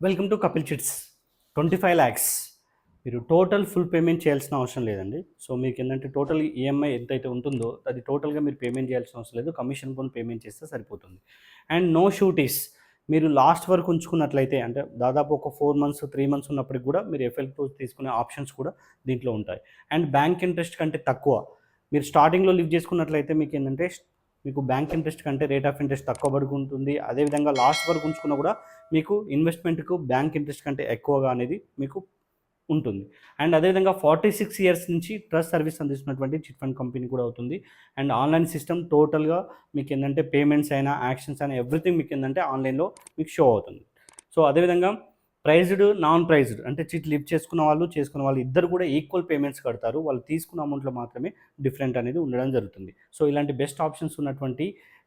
Welcome to Kapil chits. 25 lakhs మీరు total full payment చేయాల్సిన అవసరం లేదండి. సో మీకు ఏంటంటే టోటల్ ఈఎంఐ ఎంతైతే ఉంటుందో అది టోటల్గా మీరు పేమెంట్ చేయాల్సిన అవసరం లేదు. కమిషన్ పోను పేమెంట్ చేస్తే సరిపోతుంది. అండ్ నో షూటీస్. మీరు లాస్ట్ వరకు ఉంచుకున్నట్లయితే అంటే దాదాపు ఒక 4 months 3 months ఉన్నప్పటికి కూడా మీరు ఎఫ్ఎల్తో తీసుకునే ఆప్షన్స్ కూడా దీంట్లో ఉంటాయి. అండ్ బ్యాంక్ ఇంట్రెస్ట్ కంటే తక్కువ మీరు స్టార్టింగ్లో లివ్ చేసుకున్నట్లయితే మీకు ఏంటంటే మీకు బ్యాంక్ ఇంట్రెస్ట్ కంటే రేట్ ఆఫ్ ఇంట్రెస్ట్ తక్కువ పడుకుంటుంది. అదేవిధంగా లాస్ట్ వరకు ఉంచుకున్నా కూడా మీకు ఇన్వెస్ట్మెంట్కు బ్యాంక్ ఇంట్రెస్ట్ కంటే ఎక్కువగా అనేది మీకు ఉంటుంది. అండ్ అదేవిధంగా 46 years నుంచి ట్రస్ట్ సర్వీస్ అందిస్తున్నటువంటి చిట్ ఫండ్ కంపెనీ కూడా అవుతుంది. అండ్ ఆన్లైన్ సిస్టమ్ టోటల్గా మీకు ఏంటంటే పేమెంట్స్ అయినా యాక్షన్స్ అయినా ఎవ్రీథింగ్ మీకు ఏంటంటే ఆన్లైన్లో మీకు షో అవుతుంది. సో అదేవిధంగా ప్రైజ్డ్ నాన్ ప్రైజ్డ్ అంటే చిట్ లిఫ్ట్ చేసుకున్న వాళ్ళు ఇద్దరు కూడా ఈక్వల్ పేమెంట్స్ కడతారు. వాళ్ళు తీసుకున్న అమౌంట్లో మాత్రమే డిఫరెంట్ అనేది ఉండడం జరుగుతుంది. సో ఇలాంటి బెస్ట్ ఆప్షన్స్ ఉన్నటువంటి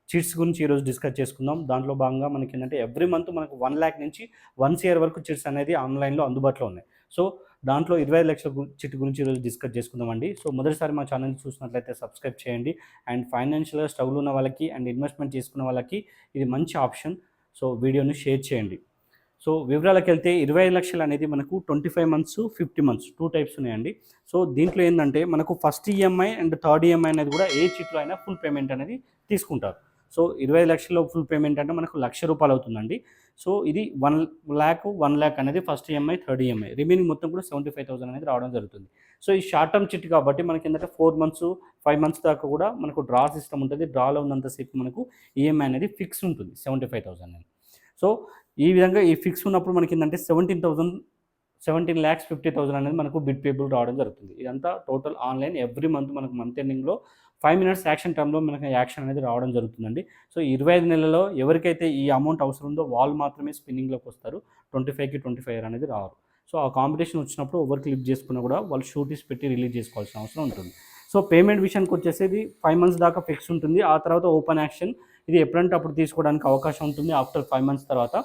చిట్స్ గురించి ఈరోజు డిస్కస్ చేసుకుందాం. దాంట్లో భాగంగా మనకి ఏంటంటే ఎవ్రీ మంత్ మనకు 1 lakh నుంచి 1 year వరకు చిట్స్ అనేది ఆన్లైన్లో అందుబాటులో ఉన్నాయి. సో దాంట్లో 25 లక్షల చిట్ గురించి ఈరోజు డిస్కస్ చేసుకుందామండి. సో మొదటిసారి మా ఛానల్ చూసినట్లయితే సబ్స్క్రైబ్ చేయండి. అండ్ ఫైనాన్షియల్గా స్ట్రగుల్ ఉన్న వాళ్ళకి అండ్ ఇన్వెస్ట్మెంట్ చేసుకున్న వాళ్ళకి ఇది మంచి ఆప్షన్. సో వీడియోని షేర్ చేయండి. సో వివరాలకు వెళ్తే 25 లక్షలు అనేది మనకు 25 months 50 months 2 types ఉన్నాయండి. సో దీంట్లో ఏంటంటే మనకు first EMI and third EMI అనేది కూడా ఏ చిట్లో అయినా ఫుల్ పేమెంట్ అనేది తీసుకుంటారు. సో 25 లక్షల్లో ఫుల్ పేమెంట్ అంటే మనకు ₹1,00,000 అవుతుందండి. సో ఇది 1 lakh అనేది first EMI third EMI remaining మొత్తం కూడా 75,000 అనేది రావడం జరుగుతుంది. సో ఈ షార్ట్ టర్మ్ చిట్ కాబట్టి మనకి ఏంటంటే 4 months 5 months దాకా కూడా మనకు డ్రా సిస్టమ్ ఉంటుంది. డ్రాలో ఉన్నంతసేపు మనకు ఈఎంఐ అనేది ఫిక్స్ ఉంటుంది 75,000 అనేది. సో ఈ విధంగా ఈ ఫిక్స్ ఉన్నప్పుడు మనకి ఏంటంటే 17,50,000 అనేది మనకు బిడ్ పేబుల్ రావడం జరుగుతుంది. ఇదంతా టోటల్ ఆన్లైన్ ఎవ్రీ మంత్ మనకు మంత్ ఎండింగ్లో 5 minutes యాక్షన్ టైంలో మనకు యాక్షన్ అనేది రావడం జరుగుతుందండి. సో 25 నెలల్లో ఎవరికైతే ఈ అమౌంట్ అవసరం ఉందో వాళ్ళు మాత్రమే స్పిన్నింగ్లోకి వస్తారు. 25కి 25 అనేది రారు. సో ఆ కాంపిటీషన్ వచ్చినప్పుడు ఎవరు క్లిక్ చేసుకున్నా కూడా వాళ్ళు షూటీస్ పెట్టి రిలీజ్ చేసుకోవాల్సిన అవసరం ఉంటుంది. సో పేమెంట్ విషయానికి వచ్చేసి 5 months దాకా ఫిక్స్ ఉంటుంది. ఆ తర్వాత ఓపెన్ యాక్షన్ ఇది ఎప్పుడంటే అప్పుడు తీసుకోవడానికి అవకాశం ఉంటుంది. ఆఫ్టర్ 5 months తర్వాత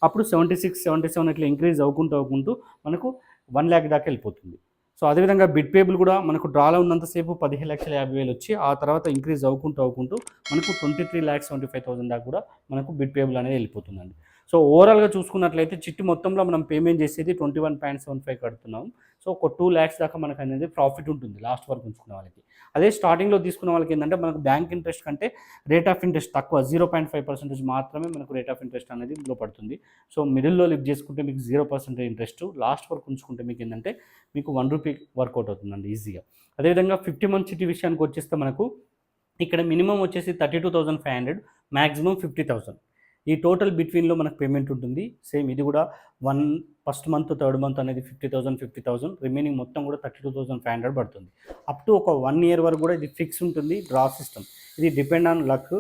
అప్పుడు 76, 77 ఇట్లా ఇంక్రీజ్ అవ్వుకుంటూ మనకు 1 lakh దాకా వెళ్ళిపోతుంది. సో అదేవిధంగా బిడ్ పేబుల్ కూడా మనకు డ్రాలో ఉన్నంతసేపు 15,50,000 వచ్చి ఆ తర్వాత ఇంక్రీజ్ అవ్వుకుంటూ మనకు 23,75,000 దాకా కూడా మనకు బిడ్ పేబుల్ అనేది వెళ్ళిపోతుందండి. సో ఓవరాల్గా చూసుకున్నట్లయితే చిట్టు మొత్తంలో మనం పేమెంట్ చేసేది 21.75 కడుతున్నాం. సో ఒక 2 lakhs దాకా మనకు అనేది ప్రాఫిట్ ఉంటుంది లాస్ట్ వరకు ఉంచుకున్న వాళ్ళకి. అదే స్టార్టింగ్లో తీసుకున్న వాళ్ళకి ఏంటంటే మనకు బ్యాంక్ ఇంట్రెస్ట్ కంటే రేట్ ఆఫ్ ఇంట్రెస్ట్ తక్కువ 0.5% మాత్రమే మనకు రేట్ ఆఫ్ ఇంట్రెస్ట్ అనేది ఇందులో పడుతుంది. సో మిడిల్లో లిఫ్ట్ చేసుకుంటే మీకు 0% ఇంట్రెస్ట్, లాస్ట్ వరకు ఉంచుకుంటే మీకు ఏంటంటే మీకు ₹1 వర్కౌట్ అవుతుందండి ఈజీగా. అదేవిధంగా 50 months చిట్టి విషయానికి వచ్చేస్తే మనకు ఇక్కడ మినిమం వచ్చేసి 32,500, మ్యాక్సిమం 50,000. ఈ టోటల్ బిట్వీన్లో మనకు పేమెంట్ ఉంటుంది. సేమ్ ఇది కూడా ఫస్ట్ మంత్ థర్డ్ మంత్ అనేది 50,000 రిమైనింగ్ మొత్తం కూడా 32,500 పడుతుంది. అప్ టు ఒక 1 year వరకు కూడా ఇది ఫిక్స్ ఉంటుంది. డ్రా సిస్టమ్ ఇది డిపెండ్ ఆన్ లక్.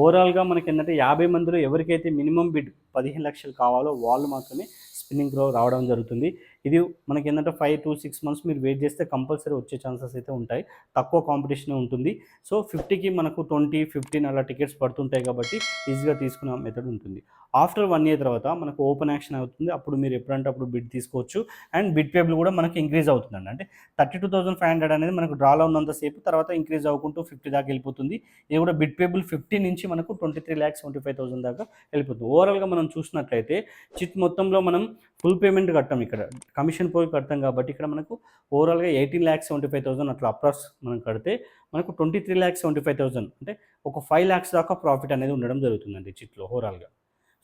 ఓవరాల్గా మనకి ఏంటంటే 50 మందిలో ఎవరికైతే మినిమం బిడ్ 15 లక్షలు కావాలో వాళ్ళు మాత్రమే స్పిన్నింగ్లో రావడం జరుగుతుంది. ఇది మనకి ఏంటంటే 5 to 6 months మీరు వెయిట్ చేస్తే కంపల్సరీ వచ్చే ఛాన్సెస్ అయితే ఉంటాయి. తక్కువ కాంపిటీషన్ ఉంటుంది. సో 50కి మనకు 20, 15 అలా టికెట్స్ పడుతుంటాయి కాబట్టి ఈజీగా తీసుకునే మెథడ్ ఉంటుంది. ఆఫ్టర్ 1 year తర్వాత మనకు ఓపెన్ యాక్షన్ అవుతుంది. అప్పుడు మీరు ఎప్పుడంటే అప్పుడు బిడ్ తీసుకోవచ్చు. అండ్ బిడ్ పేబుల్ కూడా మనకి ఇంక్రీజ్ అవుతుందండి. అంటే 32,500 అనేది మనకు డ్రాలో ఉన్నంతసేపు తర్వాత ఇంక్రీజ్ అవ్వుకుంటూ 50 దాకా వెళ్ళిపోతుంది. ఇది కూడా బిడ్ పేబుల్ 50 నుంచి మనకు 23,75,000 దాకా వెళ్ళిపోతుంది. ఓవరాల్గా మనం చూసినట్లయితే చిట్ మొత్తంలో మనం ఫుల్ పేమెంట్ కట్టాం. ఇక్కడ కమిషన్ పోయి కడతాం కాబట్టి ఇక్కడ మనకు ఓవరాల్గా 18,75,000 అట్లా అప్రాక్స్ మనం కడితే మనకు 23,75,000 అంటే ఒక 5 lakhs దాకా ప్రాఫిట్ అనేది ఉండడం జరుగుతుందండి చిట్లో ఓవరాల్గా.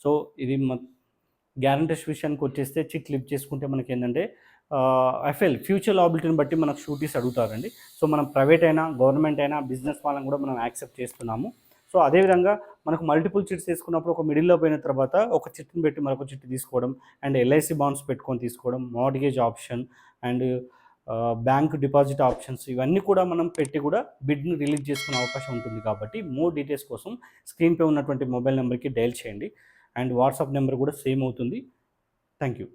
సో ఇది గ్యారంటీస్ విషయానికి వచ్చేస్తే చిట్ లిఫ్ట్ చేసుకుంటే మనకి ఏంటంటే ఎఫ్ఎల్ ఫ్యూచర్ లాబిలిటీని బట్టి మనకు షూటీస్ అడుగుతారండి. సో మనం ప్రైవేట్ అయినా గవర్నమెంట్ అయినా బిజినెస్ వాళ్ళని కూడా మనం యాక్సెప్ట్ చేస్తున్నాము. సో అదేవిధంగా మనకు మల్టిపుల్ చిట్స్ తీసుకున్నప్పుడు ఒక మిడిల్లో పోయిన తర్వాత ఒక చిట్ని పెట్టి మరొక చిట్ తీసుకోవడం అండ్ ఎల్ఐసి బాండ్స్ పెట్టుకొని తీసుకోవడం, mortgage option and bank deposit options ఇవన్నీ కూడా మనం పెట్టి కూడా బిడ్ని రిలీజ్ చేసుకునే అవకాశం ఉంటుంది. కాబట్టి మోర్ డీటెయిల్స్ కోసం స్క్రీన్పై ఉన్నటువంటి మొబైల్ నెంబర్కి డయల్ చేయండి. అండ్ వాట్సాప్ నెంబర్ కూడా సేమ్ అవుతుంది. Thank you.